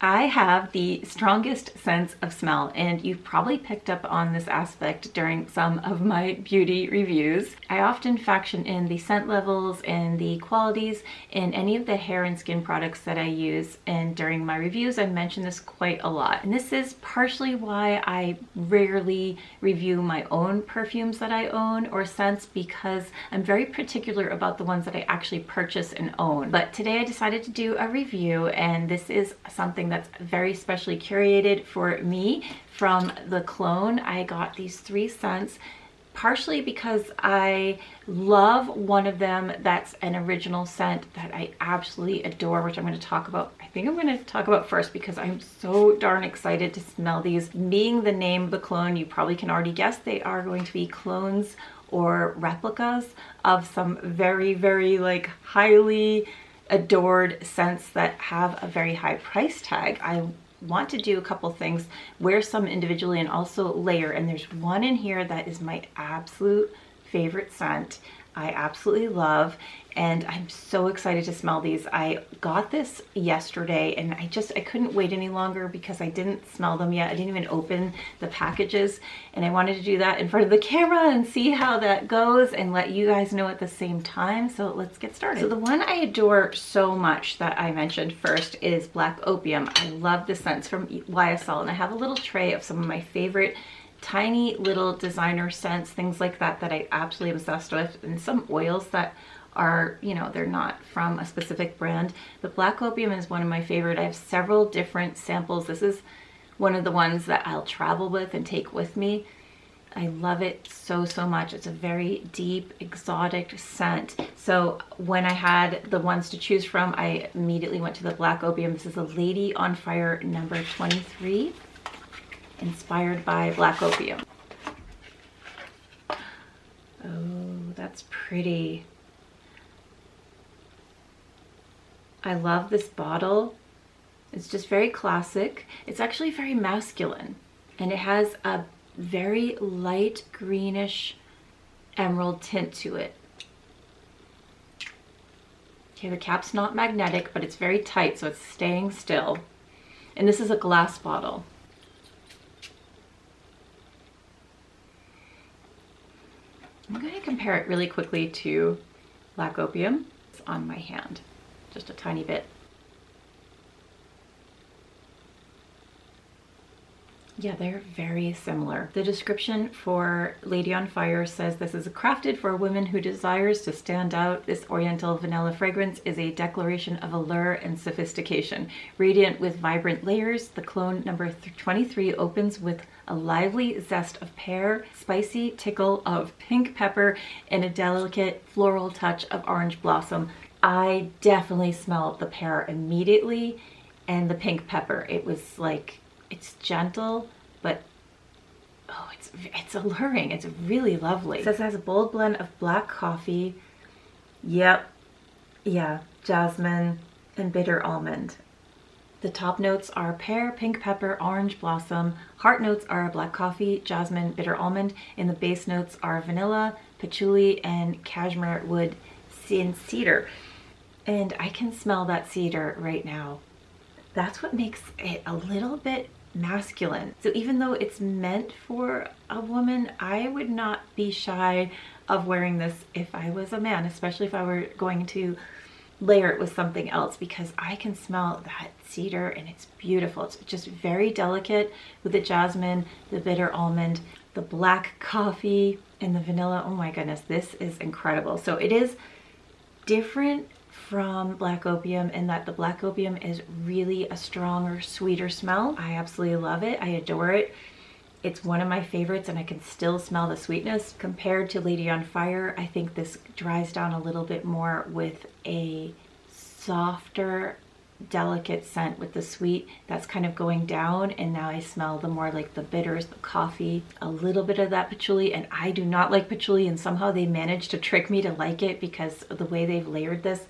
I have the strongest sense of smell, and you've probably picked up on this aspect during some of my beauty reviews. I often faction in the scent levels and the qualities in any of the hair and skin products that I use, and during my reviews I mention this quite a lot. And this is partially why I rarely review my own perfumes that I own or scents, because I'm very particular about the ones that I actually purchase and own. But today I decided to do a review, and this is something that's very specially curated for me from the clone. I got these 3 scents partially because I love one of them that's an original scent that I absolutely adore, which I'm going to talk about. I think I'm going to talk about first because I'm so darn excited to smell these. Being the name of the clone, you probably can already guess they are going to be clones or replicas of some very, very like highly adored scents that have a very high price tag. I want to do a couple things, wear some individually and also layer, and there's one in here that is my absolute favorite scent. I absolutely love, and I'm so excited to smell these. I got this yesterday and I couldn't wait any longer because I didn't smell them yet. I didn't even open the packages, and I wanted to do that in front of the camera and see how that goes and let you guys know at the same time. So let's get started. So the one I adore so much that I mentioned first is Black Opium. I love the scents from YSL, and I have a little tray of some of my favorite tiny little designer scents, things like that that I absolutely obsessed with, and some oils that are, you know, they're not from a specific brand, but Black Opium is one of my favorite. I have several different samples. This is one of the ones that I'll travel with and take with me. I love it so, so much. It's a very deep, exotic scent. So when I had the ones to choose from, I immediately went to the Black Opium. This is a Lady on Fire number 23. Inspired by Black Opium. Oh, that's pretty. I love this bottle. It's just very classic. It's actually very masculine, and it has a very light greenish emerald tint to it. Okay, the cap's not magnetic, but it's very tight, so it's staying still. And this is a glass bottle. I'm going to compare it really quickly to Black Opium. It's on my hand, just a tiny bit. Yeah, they're very similar. The description for Lady on Fire says this is crafted for a woman who desires to stand out. This oriental vanilla fragrance is a declaration of allure and sophistication. Radiant with vibrant layers, the clone number 23 opens with a lively zest of pear, spicy tickle of pink pepper, and a delicate floral touch of orange blossom. I definitely smelled the pear immediately and the pink pepper. It was like, it's gentle, but oh, it's alluring. It's really lovely. It says it has a bold blend of black coffee. Yep. Yeah, jasmine and bitter almond. The top notes are pear, pink pepper, orange blossom. Heart notes are black coffee, jasmine, bitter almond, and the base notes are vanilla, patchouli, and cashmere wood and cedar. And I can smell that cedar right now. That's what makes it a little bit masculine. So even though it's meant for a woman, I would not be shy of wearing this if I was a man, especially if I were going to layer it with something else, because I can smell that cedar and it's beautiful. It's just very delicate with the jasmine, the bitter almond, the black coffee, and the vanilla. Oh my goodness, this is incredible. So it is different from Black Opium in that the Black Opium is really a stronger, sweeter smell. I absolutely love it. I adore it. It's one of my favorites, and I can still smell the sweetness. Compared to Lady on Fire, I think this dries down a little bit more with a softer, delicate scent with the sweet that's kind of going down, and now I smell the more like the bitters, the coffee, a little bit of that patchouli, and I do not like patchouli, and somehow they managed to trick me to like it because of the way they've layered this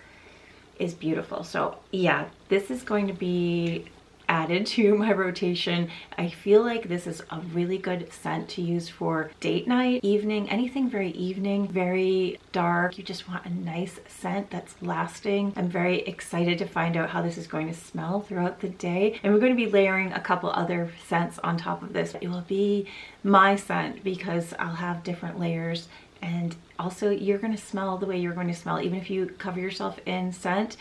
is beautiful. So yeah, this is going to be added to my rotation. I feel like this is a really good scent to use for date night, evening, anything very evening, very dark. You just want a nice scent that's lasting. I'm very excited to find out how this is going to smell throughout the day. And we're going to be layering a couple other scents on top of this. It will be my scent because I'll have different layers, and also you're going to smell the way you're going to smell. Even if you cover yourself in scent,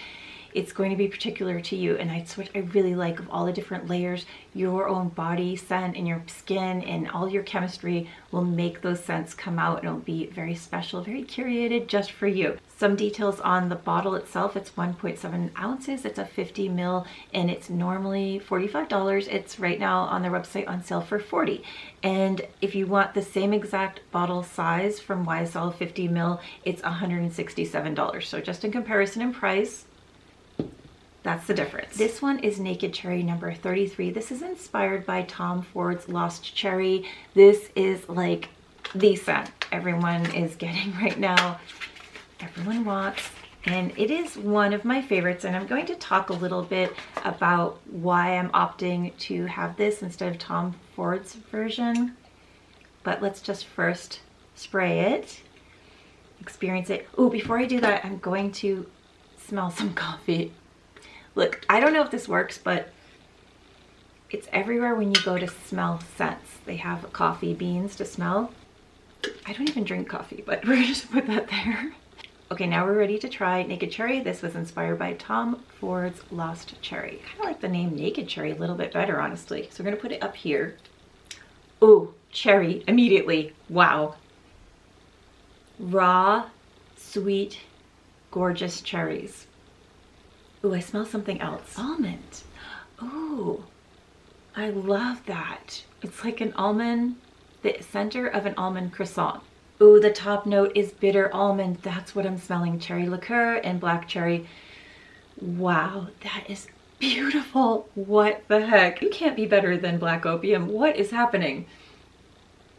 it's going to be particular to you. And that's what I really like of all the different layers. Your own body scent and your skin and all your chemistry will make those scents come out, and it'll be very special, very curated just for you. Some details on the bottle itself. It's 1.7 ounces. It's a 50 ml, and it's normally $45. It's right now on their website on sale for $40. And if you want the same exact bottle size from YSL 50 ml, it's $167. So just in comparison in price, that's the difference. This one is Naked Cherry number 33. This is inspired by Tom Ford's Lost Cherry. This is like the scent everyone is getting right now. Everyone wants, and it is one of my favorites. And I'm going to talk a little bit about why I'm opting to have this instead of Tom Ford's version. But let's just first spray it, experience it. Oh, before I do that, I'm going to smell some coffee. Look, I don't know if this works, but it's everywhere when you go to smell scents. They have coffee beans to smell. I don't even drink coffee, but we're gonna just put that there. Okay, now we're ready to try Naked Cherry. This was inspired by Tom Ford's Lost Cherry. I kind of like the name Naked Cherry a little bit better, honestly. So we're gonna put it up here. Ooh, cherry, immediately, wow. Raw, sweet, gorgeous cherries. Ooh, I smell something else. Almond. Ooh, I love that. It's like an almond, the center of an almond croissant. Ooh, the top note is bitter almond. That's what I'm smelling. Cherry liqueur and black cherry. Wow, that is beautiful. What the heck? You can't be better than black opium. What is happening?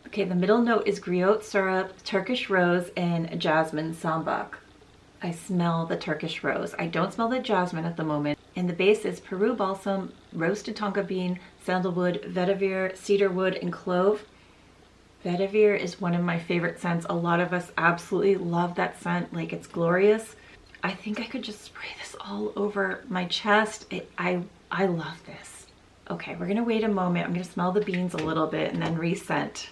Okay, the middle note is griot syrup, Turkish rose, and jasmine sambac. I smell the Turkish rose. I don't smell the jasmine at the moment. And the base is Peru balsam, roasted tonka bean, sandalwood, vetiver, cedarwood, and clove. Vetiver is one of my favorite scents. A lot of us absolutely love that scent. Like, it's glorious. I think I could just spray this all over my chest. I love this. Okay, we're gonna wait a moment. I'm gonna smell the beans a little bit and then re-scent.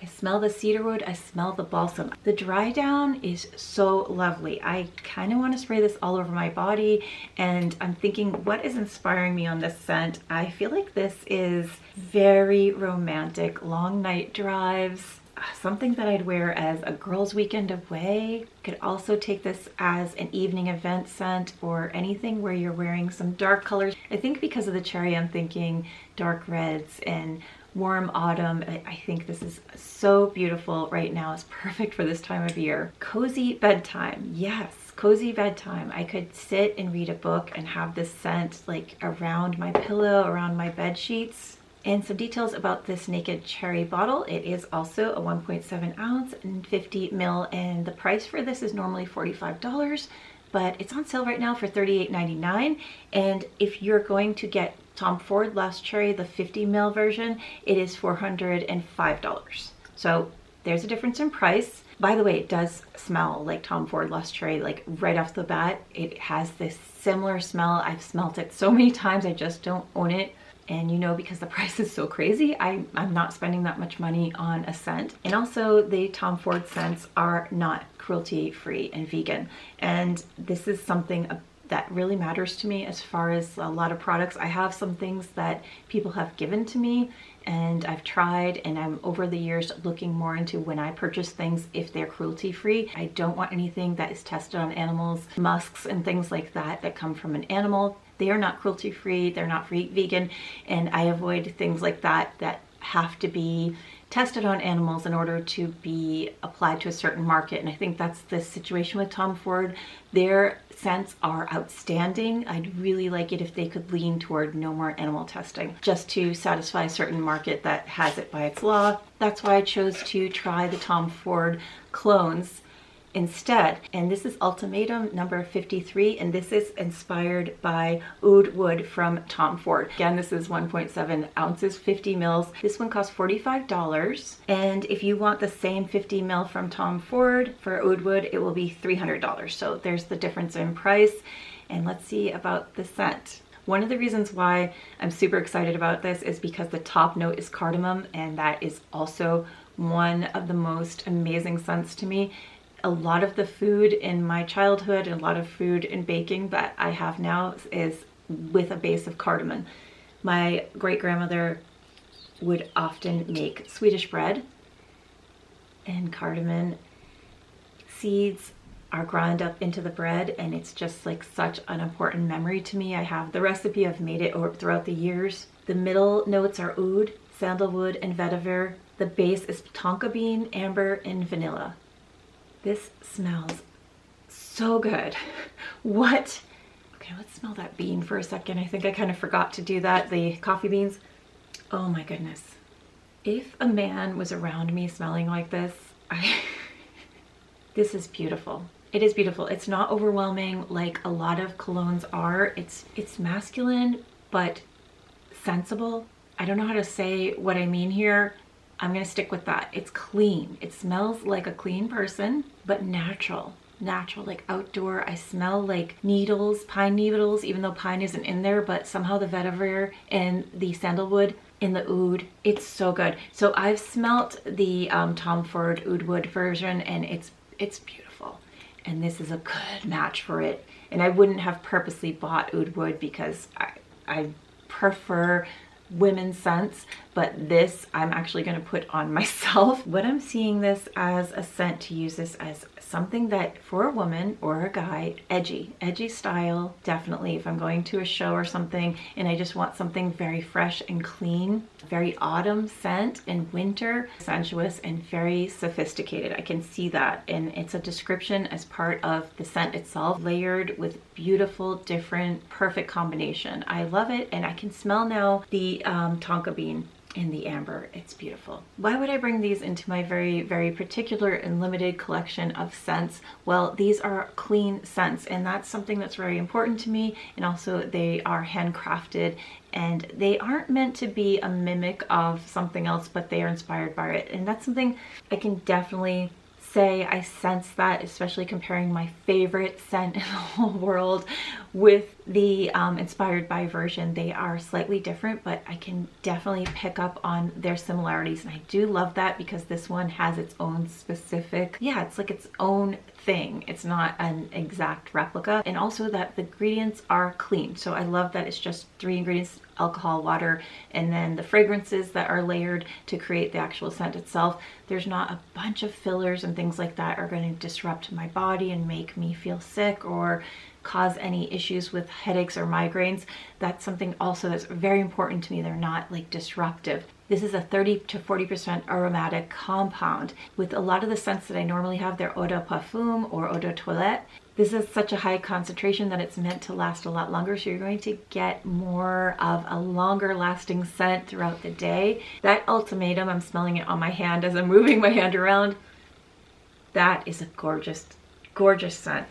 I smell the cedarwood, I smell the balsam. The dry down is so lovely. I kind of want to spray this all over my body, and I'm thinking, what is inspiring me on this scent? I feel like this is very romantic, long night drives, something that I'd wear as a girls' weekend away. Could also take this as an evening event scent or anything where you're wearing some dark colors. I think because of the cherry, I'm thinking dark reds and warm autumn. I think this is so beautiful right now. It's perfect for this time of year. Cozy bedtime. Yes, cozy bedtime. I could sit and read a book and have this scent like around my pillow, around my bed sheets. And some details about this Naked Cherry bottle. It is also a 1.7 ounce and 50 ml, and the price for this is normally $45, but it's on sale right now for $38.99. And if you're going to get Tom Ford Lost Cherry, the 50 ml version, it is $405. So there's a difference in price. By the way, it does smell like Tom Ford Lost Cherry, like right off the bat. It has this similar smell. I've smelt it so many times, I just don't own it. And you know, because the price is so crazy, I'm not spending that much money on a scent. And also the Tom Ford scents are not cruelty-free and vegan. And this is something that really matters to me as far as a lot of products. I have some things that people have given to me and I've tried, and I'm over the years looking more into when I purchase things if they're cruelty-free. I don't want anything that is tested on animals, musks and things like that that come from an animal. They are not cruelty-free, they're not vegan, and I avoid things like that that have to be tested on animals in order to be applied to a certain market. And I think that's the situation with Tom Ford. Their scents are outstanding. I'd really like it if they could lean toward no more animal testing, just to satisfy a certain market that has it by its law. That's why I chose to try the Tom Ford clones. instead. And this is Ultimatum number 53, and this is inspired by Oud Wood from Tom Ford. Again, this is 1.7 ounces, 50 mils. This one costs $45. And if you want the same 50 mil from Tom Ford for Oud Wood, it will be $300. So there's the difference in price. And let's see about the scent. One of the reasons why I'm super excited about this is because the top note is cardamom, and that is also one of the most amazing scents to me. A lot of the food in my childhood and a lot of food in baking that I have now is with a base of cardamom. My great-grandmother would often make Swedish bread, and cardamom seeds are ground up into the bread, and it's just like such an important memory to me. I have the recipe, I've made it throughout the years. The middle notes are oud, sandalwood, and vetiver. The base is tonka bean, amber, and vanilla. This smells so good. What? Okay, let's smell that bean for a second. I think I kind of forgot to do that. The coffee beans. Oh my goodness. If a man was around me smelling like this, this is beautiful. It is beautiful. It's not overwhelming like a lot of colognes are. It's masculine, but sensible. I don't know how to say what I mean here. I'm gonna stick with that. It's clean. It smells like a clean person, but natural. Natural, like outdoor. I smell like needles, pine needles, even though pine isn't in there, but somehow the vetiver and the sandalwood in the oud, it's so good. So I've smelt the Tom Ford Oud Wood version, and it's beautiful. And this is a good match for it. And I wouldn't have purposely bought Oud Wood because I prefer women's scents, but this I'm actually going to put on myself. What I'm seeing this as a scent, to use this as something that for a woman or a guy, edgy style, definitely. If I'm going to a show or something and I just want something very fresh and clean, very autumn scent and winter, sensuous and very sophisticated. I can see that, and it's a description as part of the scent itself, layered with beautiful, different, perfect combination. I love it, and I can smell now the tonka bean in the amber. It's beautiful. Why would I bring these into my very, very particular and limited collection of scents? Well, these are clean scents, and that's something that's very important to me. And also they are handcrafted, and they aren't meant to be a mimic of something else, but they are inspired by it. And that's something I can definitely say I sense that, especially comparing my favorite scent in the whole world with the inspired by version. They are slightly different, but I can definitely pick up on their similarities, and I do love that because this one has its own specific, yeah, it's like its own thing. It's not an exact replica, and also that the ingredients are clean. So I love that it's just 3 ingredients: alcohol, water, and then the fragrances that are layered to create the actual scent itself. There's not a bunch of fillers and things like that are going to disrupt my body and make me feel sick or cause any issues with headaches or migraines. That's something also that's very important to me. They're not like disruptive. This is a 30 to 40% aromatic compound. With a lot of the scents that I normally have, they're eau de parfum or eau de toilette. This is such a high concentration that it's meant to last a lot longer, so you're going to get more of a longer lasting scent throughout the day. That Ultimatum, I'm smelling it on my hand as I'm moving my hand around. That is a gorgeous, gorgeous scent.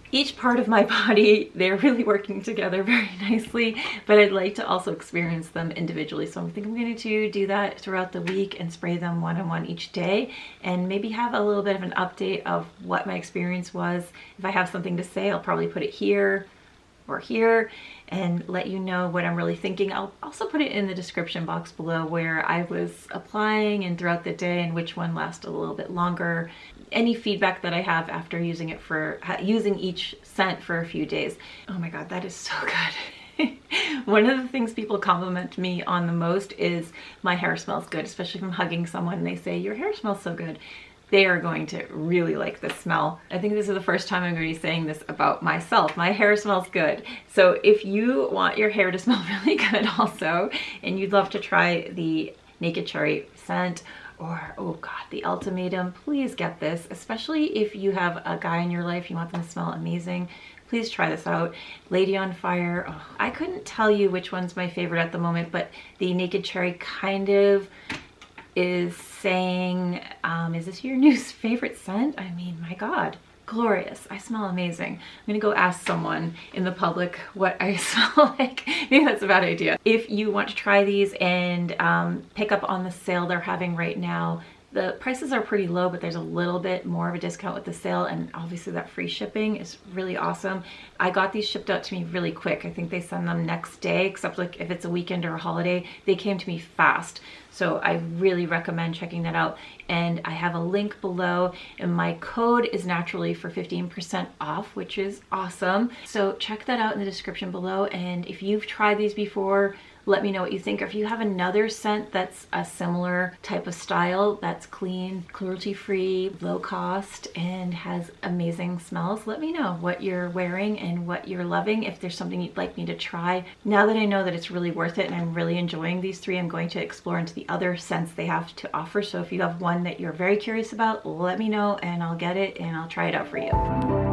Each part of my body, they're really working together very nicely, but I'd like to also experience them individually. So I think I'm going to do that throughout the week and spray them one-on-one each day, and maybe have a little bit of an update of what my experience was. If I have something to say, I'll probably put it here or here and let you know what I'm really thinking. I'll also put it in the description box below where I was applying and throughout the day, and which one lasted a little bit longer. Any feedback that I have after using it for using each scent for a few days. Oh my god, that is so good. One of the things people compliment me on the most is my hair smells good, especially if I'm hugging someone and they say, your hair smells so good. They are going to really like this smell. I think this is the first time I'm going to be saying this about myself. My hair smells good. So if you want your hair to smell really good also, and you'd love to try the Naked Cherry scent, or, oh god, the Ultimatum, please get this. Especially if you have a guy in your life, you want them to smell amazing, please try this out. Lady on Fire, oh, I couldn't tell you which one's my favorite at the moment, but the Naked Cherry kind of is saying, is this your new favorite scent? I mean, my God. Glorious. I smell amazing. I'm gonna go ask someone in the public what I smell like. Maybe that's a bad idea. If you want to try these and pick up on the sale they're having right now, the prices are pretty low, but there's a little bit more of a discount with the sale, and obviously that free shipping is really awesome. I got these shipped out to me really quick. I think they send them next day, except like if it's a weekend or a holiday, they came to me fast. So I really recommend checking that out. And I have a link below, and my code is naturally for 15% off, which is awesome. So check that out in the description below. And if you've tried these before, let me know what you think. Or if you have another scent that's a similar type of style, that's clean, cruelty-free, low cost, and has amazing smells, let me know what you're wearing and what you're loving. If there's something you'd like me to try. Now that I know that it's really worth it and I'm really enjoying these three, I'm going to explore into the other scents they have to offer. So if you have one that you're very curious about, let me know and I'll get it and I'll try it out for you.